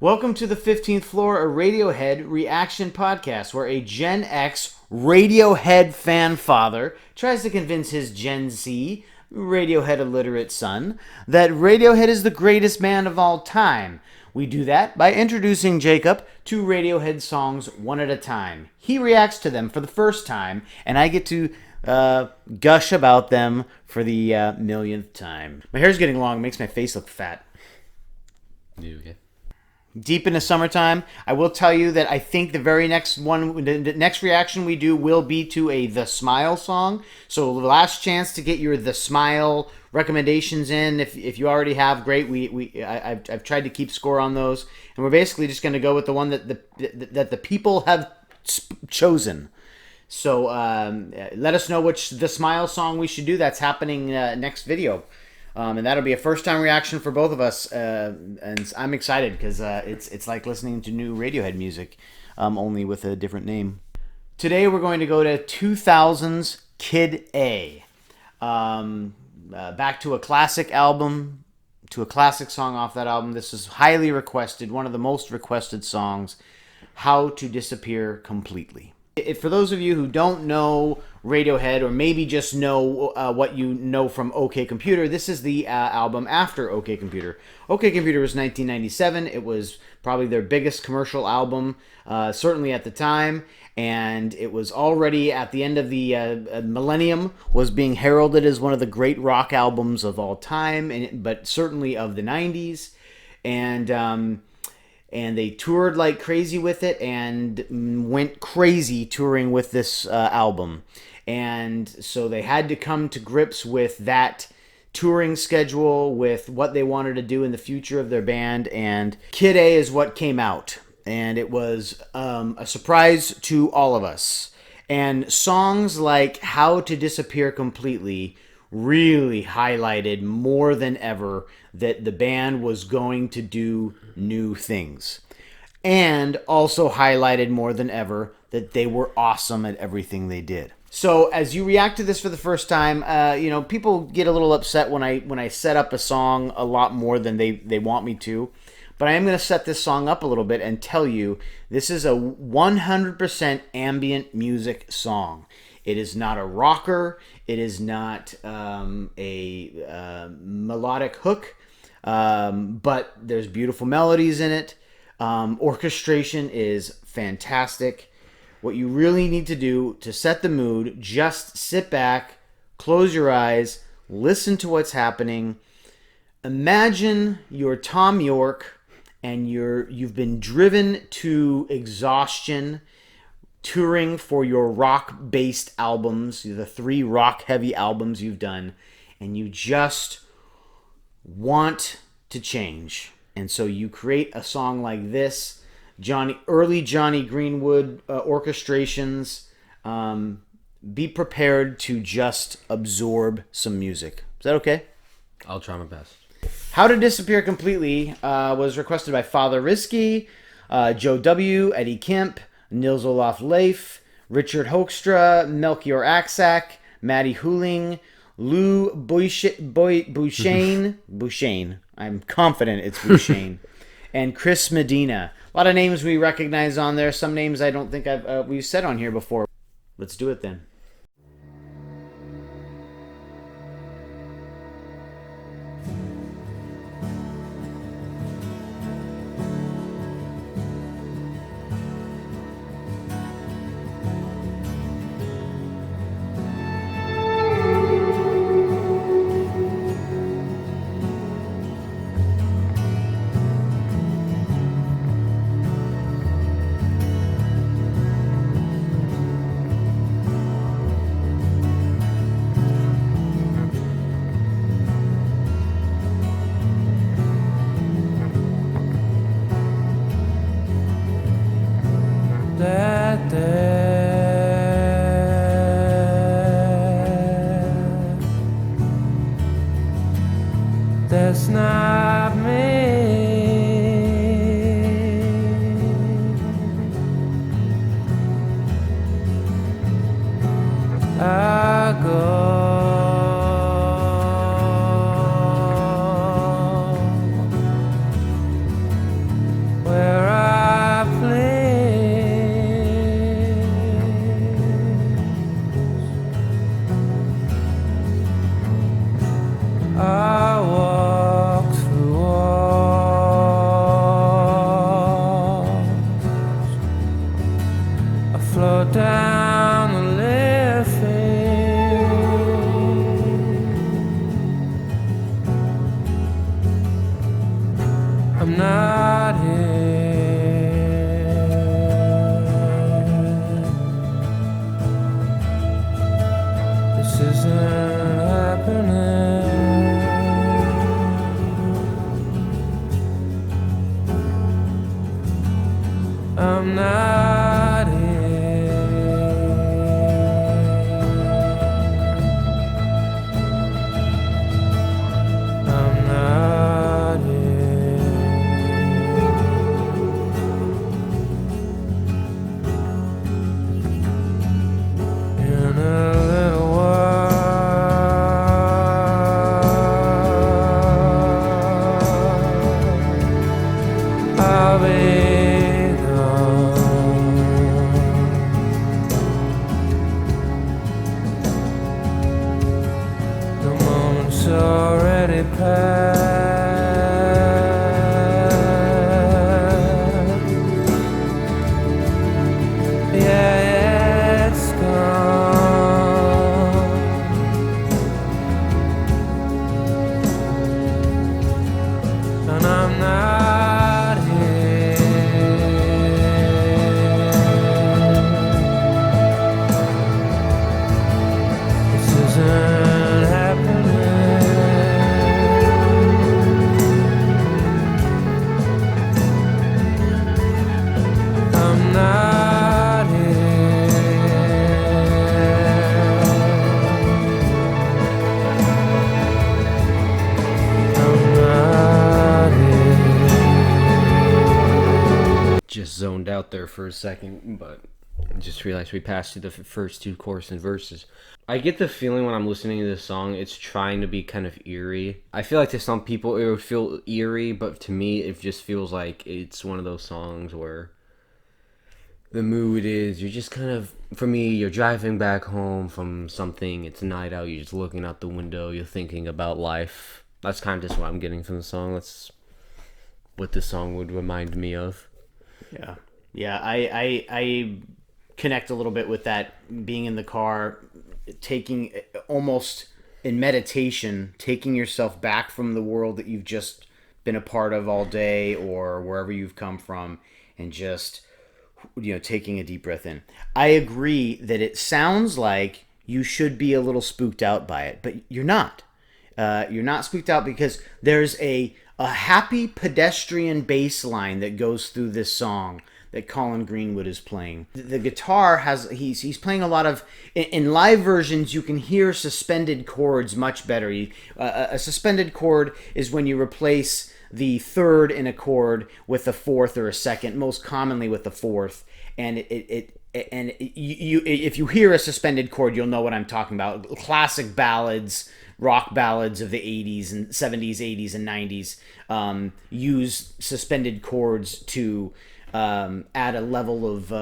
Welcome to the 15th floor, a Radiohead reaction podcast where a Gen X Radiohead fan father tries to convince his Gen Z Radiohead illiterate son that Radiohead is the greatest band of all time. We do that by introducing Jacob to Radiohead songs one at a time. He reacts to them for the first time, and I get to gush about them for the millionth time. My hair's getting long, makes my face look fat. Deep into summertime, I will tell you that I think the very next one, the next reaction we do will be to a The Smile song. So last chance to get your The Smile recommendations in. If you already have, great. I've tried to keep score on those, and we're basically just going to go with the one that the people have chosen. So let us know which The Smile song we should do. That's happening next video. And that'll be a first-time reaction for both of us, and I'm excited because it's like listening to new Radiohead music, only with a different name. Today we're going to go to 2000's Kid A, back to a classic album, to a classic song off that album. This is highly requested, one of the most requested songs, How to Disappear Completely. For those of you who don't know Radiohead, or maybe just know what you know from OK Computer, this is the album after OK Computer. OK Computer was 1997. It was probably their biggest commercial album, certainly at the time, and it was already at the end of the millennium, was being heralded as one of the great rock albums of all time, but certainly of the 90s. And they toured like crazy with it and went crazy touring with this album. And so they had to come to grips with that touring schedule, with what they wanted to do in the future of their band. And Kid A is what came out. And it was a surprise to all of us. And songs like How to Disappear Completely really highlighted more than ever that the band was going to do new things, and also highlighted more than ever that they were awesome at everything they did. So as you react to this for the first time, people get a little upset when I set up a song a lot more than they want me to, but I am going to set this song up a little bit and tell you this is a 100% ambient music song. It is not a rocker. It is not a melodic hook, but there's beautiful melodies in it. Orchestration is fantastic. What you really need to do to set the mood, just sit back, close your eyes, listen to what's happening. Imagine you're Tom York and you've been driven to exhaustion touring for your rock-based albums, the 3 rock-heavy albums you've done, and you just want to change. And so you create a song like this, early Johnny Greenwood orchestrations. Be prepared to just absorb some music. Is that okay? I'll try my best. How to Disappear Completely was requested by Father Risky, Joe W., Eddie Kemp, Nils Olaf Leif, Richard Hoekstra, Melchior Aksak, Maddie Huling, Lou Bouchain, I'm confident it's Bouchain, and Chris Medina. A lot of names we recognize on there. Some names I don't think we've said on here before. Let's do it then. That's not me. I go I'm not here. This isn't happening. I'm not here. I'm not here. In a little while, I'll be already passed. Yeah, it's gone, and I'm not here. This isn't happening. I'm not here. Just zoned out there for a second, but I just realized we passed through the first two chorus and verses. I get the feeling when I'm listening to this song, it's trying to be kind of eerie. I feel like to some people it would feel eerie, but to me it just feels like it's one of those songs where the mood is, you're just kind of, for me, you're driving back home from something, it's night out, you're just looking out the window, you're thinking about life. That's kind of just what I'm getting from the song. That's what this song would remind me of. Yeah. I connect a little bit with that, being in the car, taking almost in meditation, taking yourself back from the world that you've just been a part of all day or wherever you've come from, and just, taking a deep breath in. I agree that it sounds like you should be a little spooked out by it, but you're not. You're not spooked out because there's a happy pedestrian bass line that goes through this song that Colin Greenwood is playing. The guitar he's playing a lot of, in live versions you can hear suspended chords much better. A suspended chord is when you replace the third in a chord with a fourth or a second, most commonly with the fourth, and if you hear a suspended chord, you'll know what I'm talking about. Classic ballads, rock ballads of the 80s and 70s, 80s, and 90s use suspended chords to add a level of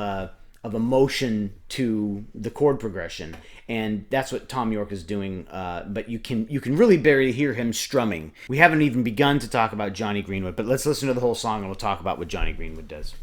emotion to the chord progression, and that's what Tom York is doing. But you can really barely hear him strumming. We haven't even begun to talk about Johnny Greenwood, but let's listen to the whole song and we'll talk about what Johnny Greenwood does.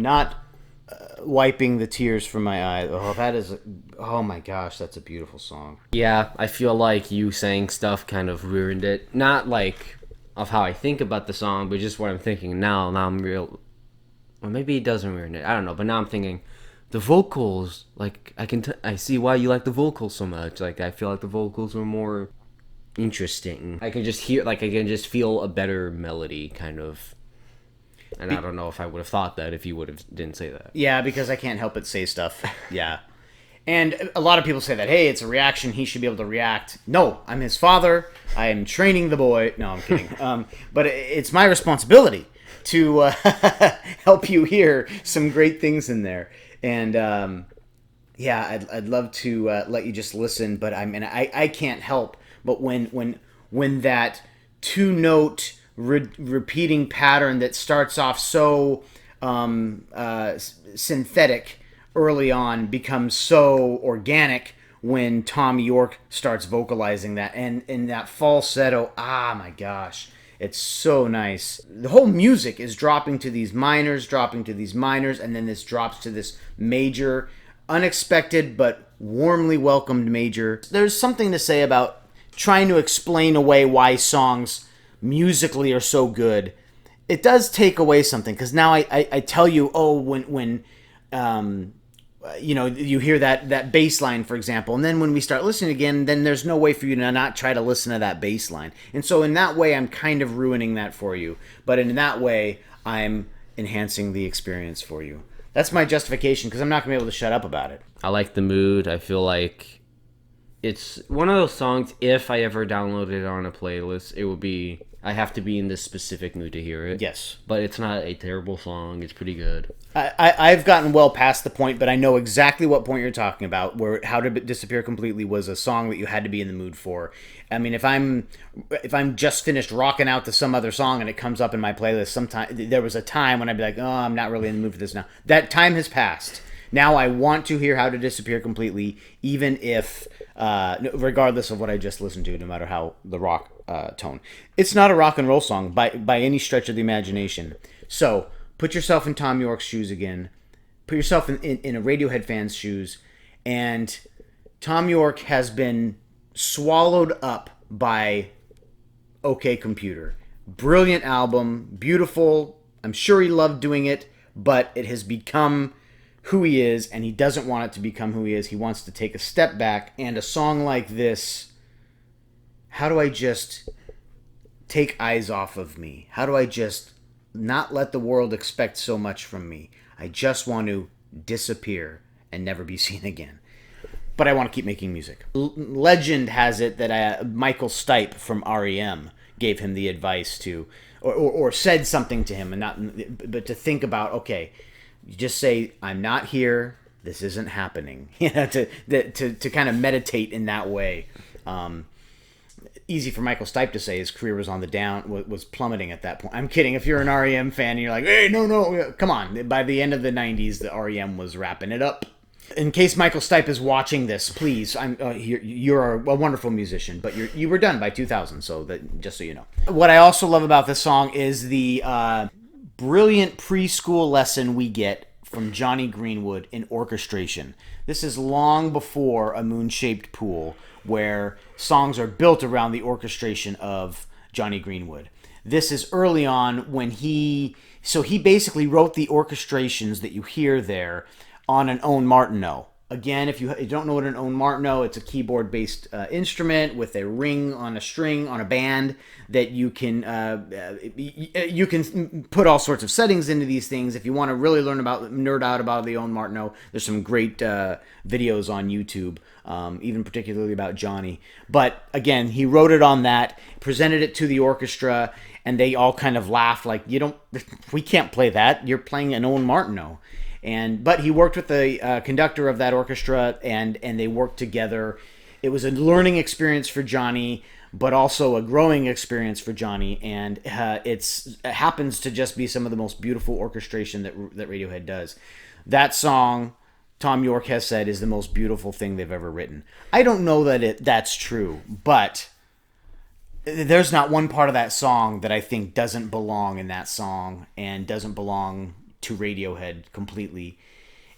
not wiping the tears from my eyes. Oh, that is. Oh my gosh, that's a beautiful song. Yeah, I feel like you saying stuff kind of ruined it. Not like of how I think about the song, but just what I'm thinking now. Now I'm real. Or maybe it doesn't ruin it. I don't know. But now I'm thinking, the vocals. Like I see why you like the vocals so much. Like I feel like the vocals were more interesting. I can just hear. Like I can just feel a better melody, kind of. And I don't know if I would have thought that if you would have didn't say that. Yeah, because I can't help but say stuff. Yeah. And a lot of people say that, hey, it's a reaction. He should be able to react. No, I'm his father. I am training the boy. No, I'm kidding. But it's my responsibility to help you hear some great things in there. And yeah, I'd love to let you just listen. But I can't help. But when that two-note repeating pattern that starts off so synthetic early on becomes so organic when Tom York starts vocalizing that, and in that falsetto, my gosh, it's so nice. The whole music is dropping to these minors, and then this drops to this major, unexpected but warmly welcomed major. There's something to say about trying to explain away why songs musically are so good. It does take away something, because now I tell you, when you hear that bass line, for example, and then when we start listening again, then there's no way for you to not try to listen to that bass line. And so in that way, I'm kind of ruining that for you. But in that way, I'm enhancing the experience for you. That's my justification, because I'm not going to be able to shut up about it. I like the mood. I feel like it's one of those songs, if I ever downloaded it on a playlist, it would be, I have to be in this specific mood to hear it. Yes. But it's not a terrible song. It's pretty good. I've gotten well past the point, but I know exactly what point you're talking about, where How to Disappear Completely was a song that you had to be in the mood for. I mean, if I'm just finished rocking out to some other song and it comes up in my playlist, there was a time when I'd be like, oh, I'm not really in the mood for this now. That time has passed. Now I want to hear How to Disappear Completely, even if, regardless of what I just listened to, no matter how the rock tone. It's not a rock and roll song by any stretch of the imagination. So put yourself in Tom York's shoes again. Put yourself in a Radiohead fan's shoes. And Tom York has been swallowed up by OK Computer. Brilliant album, beautiful. I'm sure he loved doing it, but it has become who he is, and he doesn't want it to become who he is. He wants to take a step back, and a song like this, how do I just take eyes off of me? How do I just not let the world expect so much from me? I just want to disappear and never be seen again. But I want to keep making music. Legend has it that Michael Stipe from REM gave him the advice to, or said something to him, but to think about, okay, you just say, I'm not here, this isn't happening. To kind of meditate in that way. Easy for Michael Stipe to say. His career was on the down, was plummeting at that point. I'm kidding. If you're an REM fan and you're like, hey, no, come on. By the end of the 90s, the REM was wrapping it up. In case Michael Stipe is watching this, please, you're a wonderful musician, but you were done by 2000, so that, just so you know. What I also love about this song is the brilliant preschool lesson we get from Johnny Greenwood in orchestration. This is long before A Moon-Shaped Pool, where songs are built around the orchestration of Johnny Greenwood. This is early on when he basically wrote the orchestrations that you hear there on an Owen Martineau. Again, if you don't know what an Owen Martineau, it's a keyboard-based instrument with a ring on a string on a band that you can put all sorts of settings into these things. If you want to really nerd out about the Owen Martineau, there's some great videos on YouTube, even particularly about Johnny. But again, he wrote it on that, presented it to the orchestra, and they all kind of laughed like, we can't play that. You're playing an Owen Martineau. But he worked with the conductor of that orchestra, and they worked together. It was a learning experience for Johnny, but also a growing experience for Johnny. And it happens to just be some of the most beautiful orchestration that Radiohead does. That song, Tom York has said, is the most beautiful thing they've ever written. I don't know that that's true, but there's not one part of that song that I think doesn't belong in that song and doesn't belong to Radiohead completely.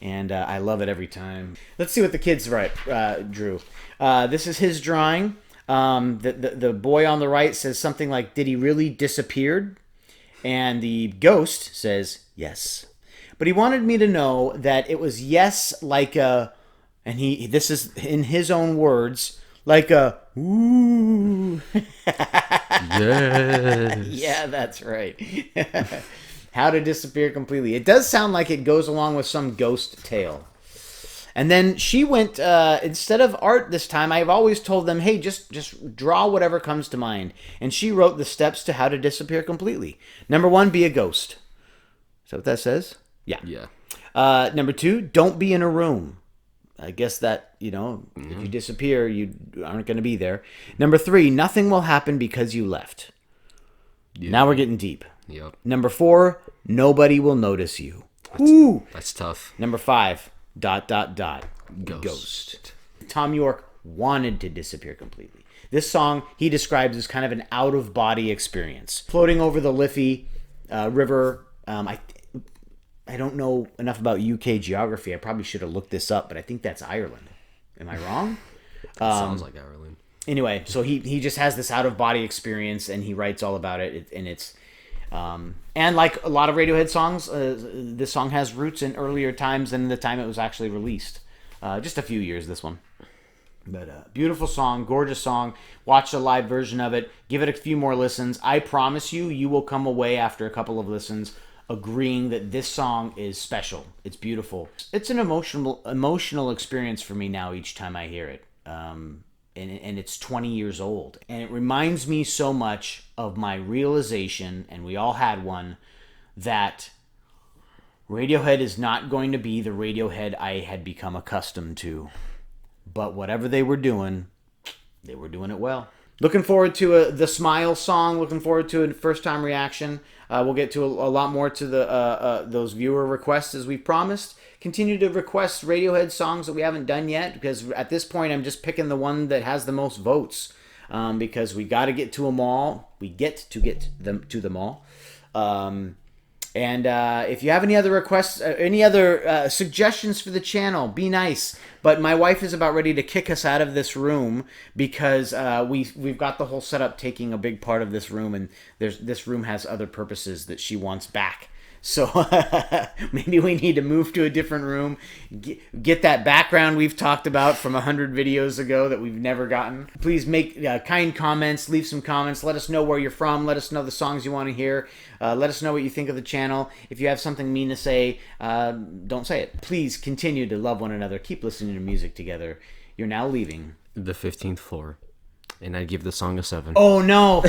And I love it every time. Let's see what the kids drew. This is his drawing. The boy on the right says something like, "Did he really disappeared?" And the ghost says, "Yes." But he wanted me to know that it was yes like a, and this is in his own words, like a, ooh. Yes. Yeah, that's right. How to disappear completely. It does sound like it goes along with some ghost tale. And then she went, instead of art this time, I've always told them, hey, just draw whatever comes to mind. And she wrote the steps to how to disappear completely. Number 1, be a ghost. Is that what that says? Yeah. Yeah. Number 2, don't be in a room. I guess that, if you disappear, you aren't going to be there. Number 3, nothing will happen because you left. Yeah. Now we're getting deep. Yep. Number 4, nobody will notice you. Woo! That's tough. Number 5, ... Ghost. Tom York wanted to disappear completely. This song he describes as kind of an out-of-body experience. Floating over the Liffey River. I don't know enough about UK geography. I probably should have looked this up, but I think that's Ireland. Am I wrong? Sounds like Ireland. Anyway, so he just has this out-of-body experience, and he writes all about it, and it's... and like a lot of Radiohead songs, this song has roots in earlier times than the time it was actually released. Just a few years, this one. But beautiful song, gorgeous song. Watch the live version of it. Give it a few more listens. I promise you will come away after a couple of listens agreeing that this song is special. It's beautiful. It's an emotional experience for me now each time I hear it. And it's 20 years old. And it reminds me so much of my realization, and we all had one, that Radiohead is not going to be the Radiohead I had become accustomed to. But whatever they were doing it well. Looking forward to the Smile song. Looking forward to a first-time reaction. We'll get to a lot more to those viewer requests as we promised. Continue to request Radiohead songs that we haven't done yet, because at this point I'm just picking the one that has the most votes, because we got to get to them all. We get to them all. And if you have any other requests, any other suggestions for the channel, be nice. But my wife is about ready to kick us out of this room because we've got the whole setup taking a big part of this room, and this room has other purposes that she wants back. So maybe we need to move to a different room, get that background we've talked about from 100 videos ago that we've never gotten. Please make kind comments, leave some comments, let us know where you're from, let us know the songs you want to hear, let us know what you think of the channel. If you have something mean to say, don't say it. Please continue to love one another, keep listening to music together. You're now leaving The 15th floor. And I'd give the song a 7. Oh no!